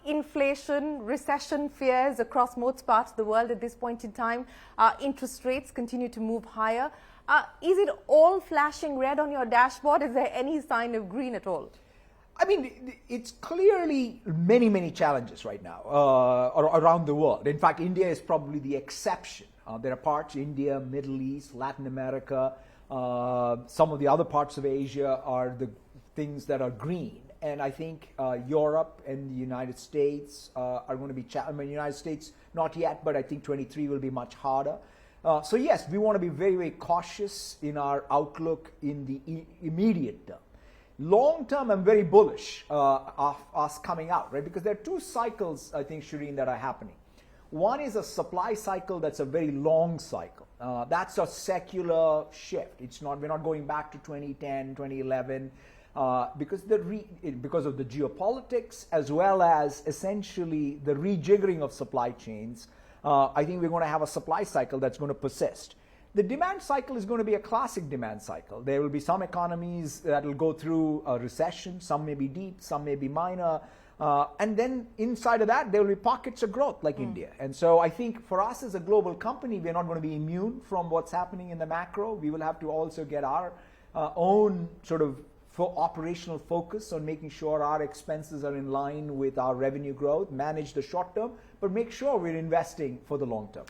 inflation, recession fears across most parts of the world at this point in time. Interest rates continue to move higher. Is it all flashing red on your dashboard? Is there any sign of green at all? I mean, it's clearly many, many challenges right now around the world. In fact, India is probably the exception. There are parts, India, Middle East, Latin America, some of the other parts of Asia are the things that are green. And I think Europe and the United States are going to be, United States not yet, but I think 23 will be much harder. So yes, we want to be very, very cautious in our outlook in the immediate term. Long term, I'm very bullish of us coming out, right? Because there are two cycles, I think, Shireen, that are happening. One is a supply cycle that's a very long cycle. That's a secular shift. We're not going back to 2010, 2011, because of the geopolitics as well as essentially the rejiggering of supply chains. I think we're going to have a supply cycle that's going to persist. The demand cycle is going to be a classic demand cycle. There will be some economies that will go through a recession. Some may be deep, some may be minor. And then inside of that, there will be pockets of growth like India. And so I think for us as a global company, we're not going to be immune from what's happening in the macro. We will have to also get our own sort of operational focus on making sure our expenses are in line with our revenue growth, manage the short term, but make sure we're investing for the long term.